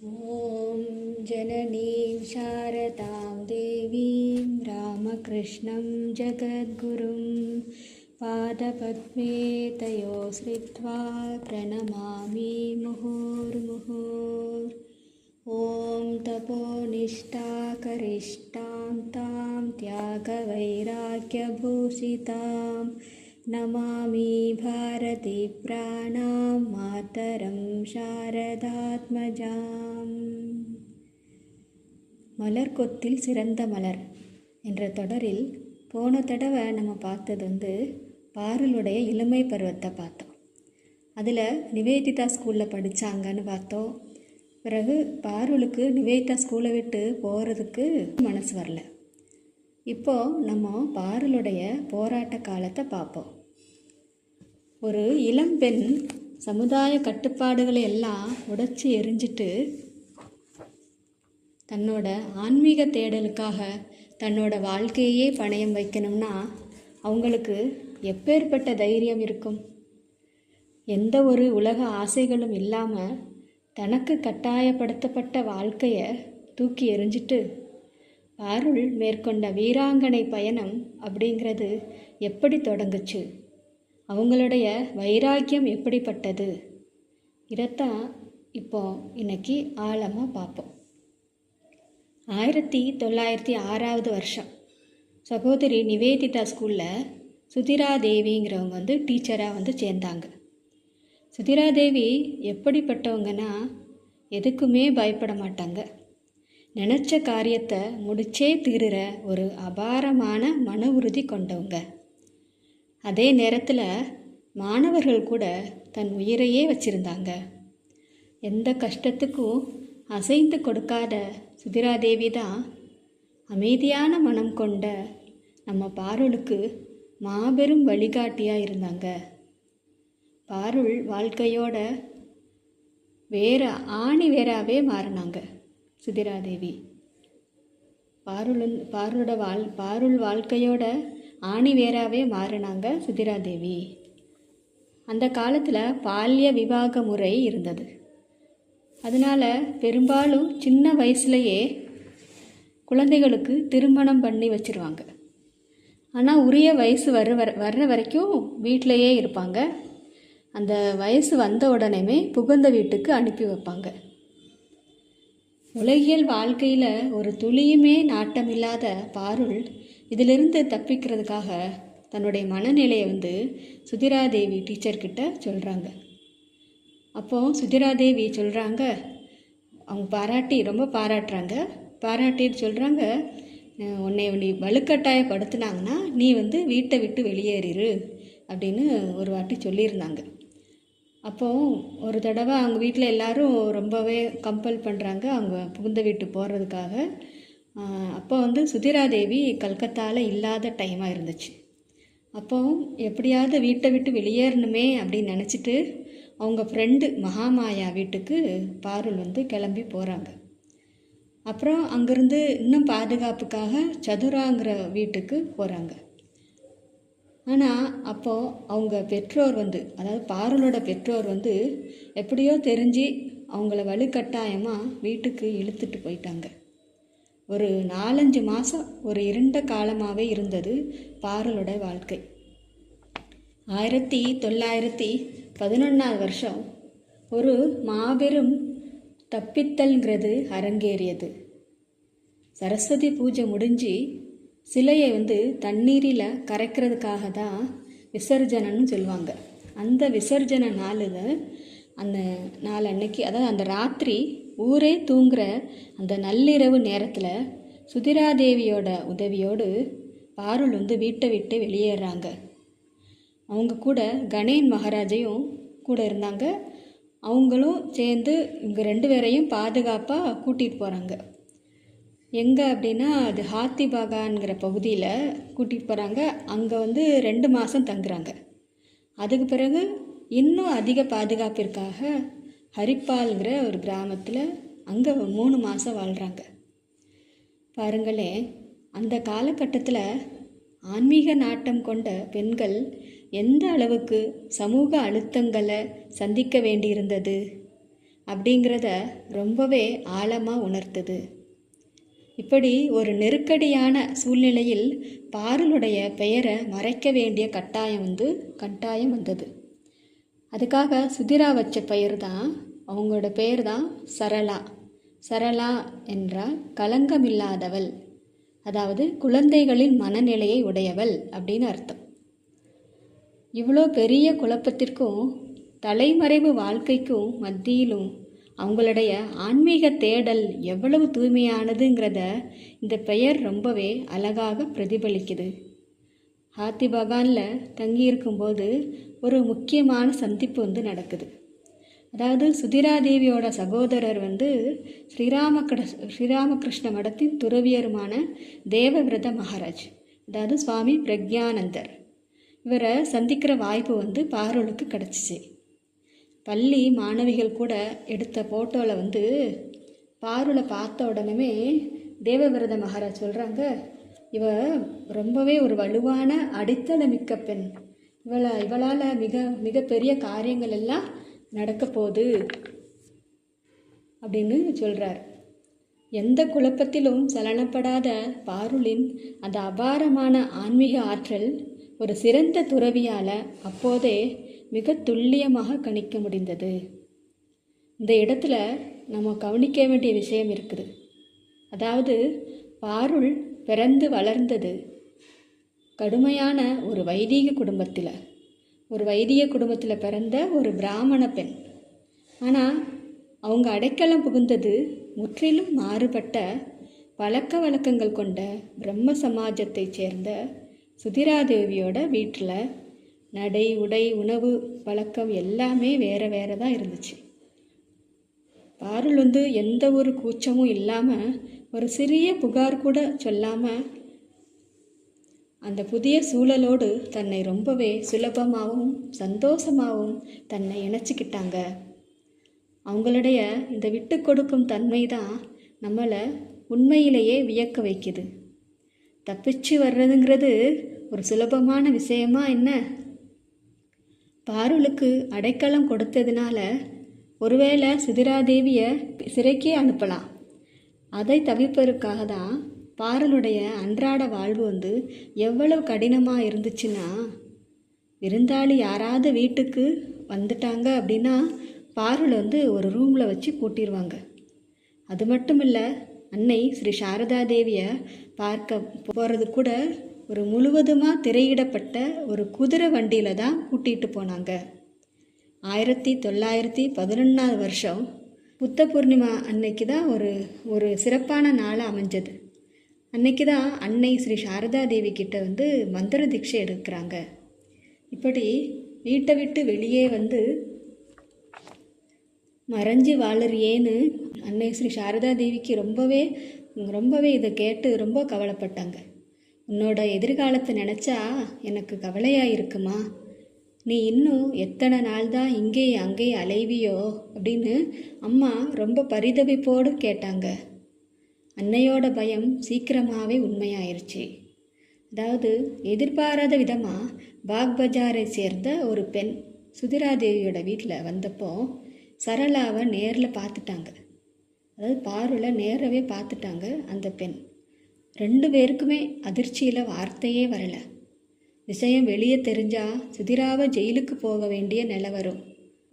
ॐ जननीं शारदां देवीं रामकृष्णं जगद्गुरुं पादपद्मे तयो श्रित्वा प्रणमामि मुहुर्मुहुर्। ॐ तपोनिष्ठा करिष्ठां तां त्यागवैराग्यभूषितां नमामि भारती प्राणां मातरं சாரதாத்மஜாம். மலர்கொத்தில் சிறந்த மலர் என்ற தொடரில் போன தடவை நம்ம பார்த்தது பாருளுடைய இளமை பருவத்தை பார்த்தோம். அதில் நிவேதிதா ஸ்கூலில் படித்தாங்கன்னு பார்த்தோம். பிறகு பாருளுக்கு நிவேதிதா ஸ்கூலை விட்டு போகிறதுக்கு மனசு வரல. இப்போது நம்ம பாருளுடைய போராட்ட காலத்தை பார்ப்போம். ஒரு இளம்பெண் சமுதாய கட்டுப்பாடுகளை எல்லாம் உடைச்சி எரிஞ்சிட்டு தன்னோட ஆன்மீக தேடலுக்காக தன்னோட வாழ்க்கையே பணயம் வைக்கணும்னா அவங்களுக்கு எப்பேற்பட்ட தைரியம் இருக்கும்? எந்த ஒரு உலக ஆசைகளும் இல்லாமல் தனக்கு கட்டாயப்படுத்தப்பட்ட வாழ்க்கையை தூக்கி எறிஞ்சிட்டு பாருள் மேற்கொண்ட வீராங்கனை பயணம் அப்படிங்கிறது எப்படி தொடங்குச்சு? அவங்களுடைய வைராக்கியம் எப்படிப்பட்டது? இதைத்தான் இப்போ இன்னைக்கு ஆழமாக பார்ப்போம். 1906 வருஷம் சகோதரி நிவேதிதா ஸ்கூலில் சுதிரா தேவிங்கிறவங்க டீச்சராக சேர்ந்தாங்க. சுதிரா தேவி எப்படிப்பட்டவங்கன்னா எதுக்குமே பயப்பட மாட்டாங்க. நினச்ச காரியத்தை முடிச்சே தீருற ஒரு அபாரமான மன உறுதி கொண்டவங்க. அதே நேரத்தில் மாணவர்கள் கூட தன் உயிரையே வச்சிருந்தாங்க. எந்த கஷ்டத்துக்கும் அசைந்து கொடுக்காத சுதிராதேவி தான் அமைதியான மனம் கொண்ட நம்ம பாருளுக்கு மாபெரும் வழிகாட்டியாக இருந்தாங்க. பாருள் வாழ்க்கையோட வேறாவே மாறினாங்க சுதிராதேவி. பாருள் வாழ்க்கையோட வேறாவே மாறினாங்க சுதிராதேவி. அந்த காலத்தில் பால்ய விவாக முறை இருந்தது. அதனால் பெரும்பாலும் சின்ன வயசுலையே குழந்தைகளுக்கு திருமணம் பண்ணி வச்சிருவாங்க. ஆனால் உரிய வயசு வர்ற வரைக்கும் வீட்டிலையே இருப்பாங்க. அந்த வயசு வந்த உடனேமே புகுந்த வீட்டுக்கு அனுப்பி வைப்பாங்க. உலகியல் வாழ்க்கையில் ஒரு துளியுமே நாட்டமில்லாத பாருள் இதிலிருந்து தப்பிக்கிறதுக்காக தன்னுடைய மனநிலையை சுதிராதேவி டீச்சர்கிட்ட சொல்கிறாங்க. அப்போது சுதிராதேவி சொல்கிறாங்க, அவங்க ரொம்ப பாராட்டிட்டு சொல்கிறாங்க, உன்னை வலுக்கட்டாயப்படுத்தினாங்கன்னா நீ வீட்டை விட்டு வெளியேறிரு அப்படின்னு ஒரு வாட்டி சொல்லியிருந்தாங்க. அப்போது ஒரு தடவை அவங்க வீட்டில் எல்லோரும் ரொம்பவே கம்பல் பண்ணுறாங்க அவங்க புகுந்த வீட்டு போகிறதுக்காக. அப்போ சுதிராதேவி கல்கத்தாவில் இல்லாத டைமாக இருந்துச்சு. அப்போ எப்படியாவது வீட்டை விட்டு வெளியேறணுமே அப்படின்னு நினச்சிட்டு அவங்க ஃப்ரெண்டு மகாமாயா வீட்டுக்கு பாருள் கிளம்பி போகிறாங்க. அப்புறம் அங்கேருந்து இன்னும் பாதுகாப்புக்காக சதுராங்கிற வீட்டுக்கு போகிறாங்க. ஆனால் அப்போது அவங்க பெற்றோர் அதாவது பாருளோட பெற்றோர் எப்படியோ தெரிஞ்சு அவங்கள வலுக்கட்டாயமாக வீட்டுக்கு இழுத்துட்டு போயிட்டாங்க. ஒரு 4-5 மாதம் ஒரு இருண்ட காலமாகவே இருந்தது பாருளோட வாழ்க்கை. 1911 வருஷம் ஒரு மாபெரும் தப்பித்தல்ங்கிறது அரங்கேறியது. சரஸ்வதி பூஜை முடிஞ்சு சிலையை தண்ணீரில் கரைக்கிறதுக்காக தான் விசர்ஜனன்னு சொல்லுவாங்க. அந்த விசர்ஜன அந்த நாள் அன்னைக்கு, அதாவது அந்த ராத்திரி ஊரே தூங்குற அந்த நள்ளிரவு நேரத்தில் சுதிராதேவியோட உதவியோடு பாருள் வீட்டை விட்டு வெளியேறாங்க. அவங்க கூட கணேன் மகாராஜையும் கூட இருந்தாங்க. அவங்களும் சேர்ந்து இவங்க 2 பேரையும் பாதுகாப்பாக கூட்டிகிட்டு போகிறாங்க. எங்கே அப்படின்னா அது ஹாத்திபாகான்கிற பகுதியில் கூட்டிகிட்டு போகிறாங்க. அங்கே 2 மாதம் தங்குறாங்க. அதுக்கு பிறகு இன்னும் அதிக பாதுகாப்பிற்காக ஹரிப்பால்ங்கிற ஒரு கிராமத்தில் அங்கே 3 மாதம் வாழ்கிறாங்க. பாருங்களேன், அந்த காலகட்டத்தில் ஆன்மீக நாட்டம் கொண்ட பெண்கள் எந்த அளவுக்கு சமூக அழுத்தங்களை சந்திக்க வேண்டியிருந்தது. அப்படிங்கிறத ரொம்பவே ஆழமாக உணர்த்துது. இப்படி ஒரு நெருக்கடியான சூழ்நிலையில் பாருளுடைய பெயரை மறைக்க வேண்டிய கட்டாயம் வந்தது. அதுக்காக சுதிரா வச்ச பெயர் தான், அவங்களோட பெயர் தான் சரளா. சரளா என்றால் களங்கமில்லாதவள், அதாவது குழந்தைகளின் மனநிலையை உடையவள் அப்படின்னு அர்த்தம். இவ்வளோ பெரிய குழப்பத்திற்கும் தலைமறைவு வாழ்க்கைக்கும் மத்தியிலும் அவங்களுடைய ஆன்மீக தேடல் எவ்வளவு தூய்மையானதுங்கிறத இந்த பெயர் ரொம்பவே அழகாக பிரதிபலிக்குது. ஹாத்தி பகானில் தங்கியிருக்கும்போது ஒரு முக்கியமான சந்திப்பு நடக்குது. அதாவது சுதிராதேவியோட சகோதரர் ஸ்ரீராமகிருஷ்ண மடத்தின் துறவியருமான தேவவிரத மகாராஜ், அதாவது சுவாமி பிரக்யானந்தர். இவரை சந்திக்கிற வாய்ப்பு பாருளுக்கு கிடச்சிச்சு. பள்ளி மாணவிகள் கூட எடுத்த ஃபோட்டோவில் பாருளை பார்த்த உடனே தேவவிரத மகாராஜ் சொல்கிறாங்க, இவ ரொம்பவே ஒரு வலுவான அடித்தளமிக்க பெண், இவளால் மிகப்பெரிய காரியங்கள் எல்லாம் நடக்க போகுது அப்படின்னு சொல்கிறார். எந்த குழப்பத்திலும் சலனப்படாத பாருளின் அந்த அபாரமான ஆன்மீக ஆற்றல் ஒரு சிறந்த துறவியால் அப்போதே மிக துல்லியமாக கணிக்க முடிந்தது. இந்த இடத்துல நம்ம கவனிக்க வேண்டிய விஷயம் இருக்குது. அதாவது பாருள் பிறந்து வளர்ந்தது கடுமையான ஒரு வைதீக குடும்பத்தில் பிறந்த ஒரு பிராமண பெண். ஆனால் அவங்க அடைக்கலம் புகுந்தது முற்றிலும் மாறுபட்ட பழக்க வழக்கங்கள் கொண்ட பிரம்ம சமாஜத்தைச் சேர்ந்த சுதிராதேவியோட வீட்டில். நடை, உடை, உணவு பழக்கம் எல்லாமே வேறு தான் இருந்துச்சு. பாருள் எந்த ஒரு கூச்சமும் இல்லாமல், ஒரு சிறிய புகார் கூட சொல்லாமல் அந்த புதிய சூழலோடு தன்னை ரொம்பவே சுலபமாகவும் சந்தோஷமாகவும் தன்னை இணைச்சிக்கிட்டாங்க. அவங்களுடைய இந்த விட்டு கொடுக்கும் தன்மை தான் நம்மளை உண்மையிலேயே வியக்க வைக்குது. தப்பிச்சு வர்றதுங்கிறது ஒரு சுலபமான விஷயமா என்ன? பாருளுக்கு அடைக்கலம் கொடுத்ததுனால ஒருவேளை சுதிராதேவியை சிறைக்கே அனுப்பலாம். அதை தவிர்ப்பதற்காக தான் பாருளுடைய அன்றாட வாழ்வு எவ்வளவு கடினமாக இருந்துச்சுன்னா, விருந்தாளி யாராவது வீட்டுக்கு வந்துட்டாங்க அப்படின்னா பாருள் ஒரு ரூமில் வச்சு பூட்டிடுவாங்க. அது மட்டும் இல்லை, அன்னை ஸ்ரீ சாரதா தேவியை பார்க்க போகிறது கூட ஒரு முழுவதுமாக திரையிடப்பட்ட ஒரு குதிரை வண்டியில் தான் கூட்டிகிட்டு போனாங்க. 1911 புத்த பூர்ணிமா அன்னைக்கு தான் ஒரு சிறப்பான நாளாக அமைஞ்சது. அன்னைக்கு தான் அன்னை ஸ்ரீ சாரதா தேவி கிட்ட மந்திர தீட்சை எடுக்கிறாங்க. இப்படி வீட்டை விட்டு வெளியே மறைஞ்சு வாழறியேன்னு அன்னை ஸ்ரீ சாரதா தேவிக்கு ரொம்பவே இதை கேட்டு ரொம்ப கவலைப்பட்டாங்க. உன்னோட எதிர்காலத்தை நினச்சா எனக்கு கவலையாக இருக்குமா? நீ இன்னும் எத்தனை நாள் தான் இங்கே அங்கே அலைவியோ அப்படின்னு அம்மா ரொம்ப பரிதவிப்போடு கேட்டாங்க. அன்னையோட பயம் சீக்கிரமாகவே உண்மையாயிருச்சு. அதாவது எதிர்பாராத விதமாக பாக் பஜாரை சேர்ந்த ஒரு பெண் சுதிராதேவியோட வீட்டில் வந்தப்போ சரளாவை நேரில் பார்த்துட்டாங்க. அதாவது பாருளை நேரவே பார்த்துட்டாங்க அந்த பெண். 2 பேருக்குமே அதிர்ச்சியில் வார்த்தையே வரலை. விஷயம் வெளியே தெரிஞ்சால் சுதிராவை ஜெயிலுக்கு போக வேண்டிய நிலை வரும்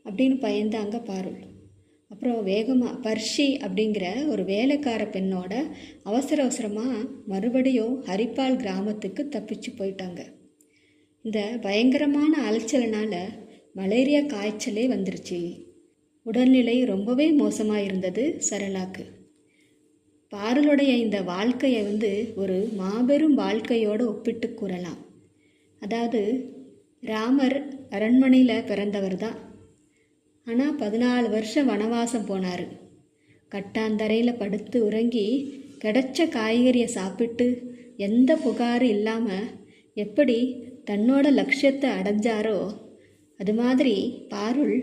அப்படின்னு பயந்தாங்க பாருள். அப்புறம் வேகமாக பர்ஷி அப்படிங்கிற ஒரு வேலைக்கார பெண்ணோட அவசரமாக மறுபடியும் ஹரிப்பால் கிராமத்துக்கு தப்பிச்சு போயிட்டாங்க. இந்த பயங்கரமான அலைச்சலினால் மலேரியா காய்ச்சலே வந்துருச்சு. உடல்நிலை ரொம்பவே மோசமாக இருந்தது சரளாக்கு. பாருளுடைய இந்த வாழ்க்கையை ஒரு மாபெரும் வாழ்க்கையோடு ஒப்பிட்டு கூறலாம். அதாவது ராமர் அரண்மனையில் பிறந்தவர் தான். ஆனால் 14 வருஷம் வனவாசம் போனார். கட்டாந்தரையில் படுத்து உறங்கி கிடைச்ச காய்கறியை சாப்பிட்டு எந்த புகாரும் இல்லாமல் எப்படி தன்னோட லட்சியத்தை அடைஞ்சாரோ அது மாதிரி பாருள்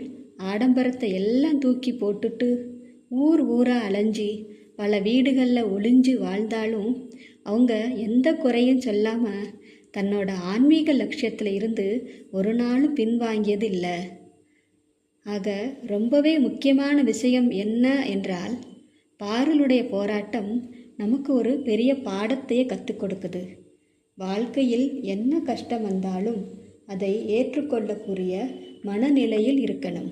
ஆடம்பரத்தை எல்லாம் தூக்கி போட்டுட்டு ஊராக அலைஞ்சி பல வீடுகளில் ஒளிஞ்சு வாழ்ந்தாலும் அவங்க எந்த குறையும் சொல்லாமல் தன்னோட ஆன்மீக லட்சியத்தில் இருந்து ஒரு நாளும் பின்வாங்கியது இல்லை. ஆக ரொம்பவே முக்கியமான விஷயம் என்ன என்றால், பாருளுடைய போராட்டம் நமக்கு ஒரு பெரிய பாடத்தையே கற்றுக் கொடுக்குது. வாழ்க்கையில் என்ன கஷ்டம் வந்தாலும் அதை ஏற்றுக்கொள்ளக்கூடிய மனநிலையில் இருக்கணும்.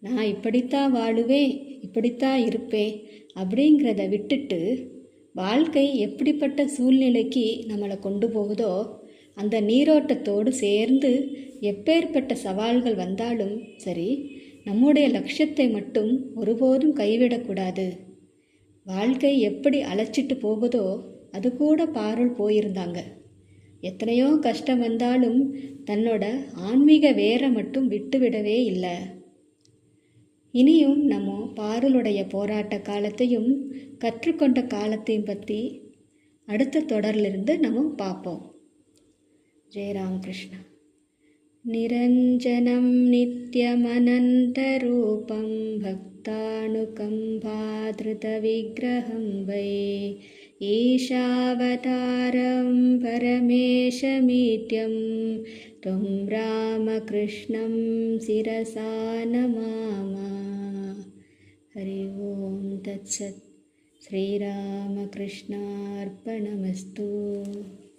நான் இப்படித்தான் வாழுவேன், இப்படித்தான் இருப்பேன் அப்படிங்கிறத விட்டுட்டு, வாழ்க்கை எப்படிப்பட்ட சூழ்நிலைக்கு நம்மளை கொண்டு போகுதோ அந்த நீரோட்டத்தோடு சேர்ந்து எப்பேற்பட்ட சவால்கள் வந்தாலும் சரி, நம்முடைய லட்சியத்தை மட்டும் ஒருபோதும் கைவிடக்கூடாது. வாழ்க்கை எப்படி அழைச்சிட்டு போகுதோ அது கூட பாருள் போயிருந்தாங்க. எத்தனையோ கஷ்டம் வந்தாலும் தன்னோட ஆன்மீக வேரை மட்டும் விட்டுவிடவே இல்லை. இனியும் நம்ம பாருளுடைய போராட்ட காலத்தையும் கற்றுக்கொண்ட காலத்தையும் பற்றி அடுத்த தொடரிலிருந்து நம்ம பார்ப்போம். ஜெய ராமகிருஷ்ணா. நிரஞ்சனம் நித்யமனந்தரூபம் பக்தானுகம்பாத்ருதவிக்கிரகம் வை ஈஷாவதாரம் பரமேஷமீட்யம் त्वं रामकृष्णं शिरसा नमामः. हरि ओं तत्सत्. श्रीरामकृष्णार्पणमस्तु.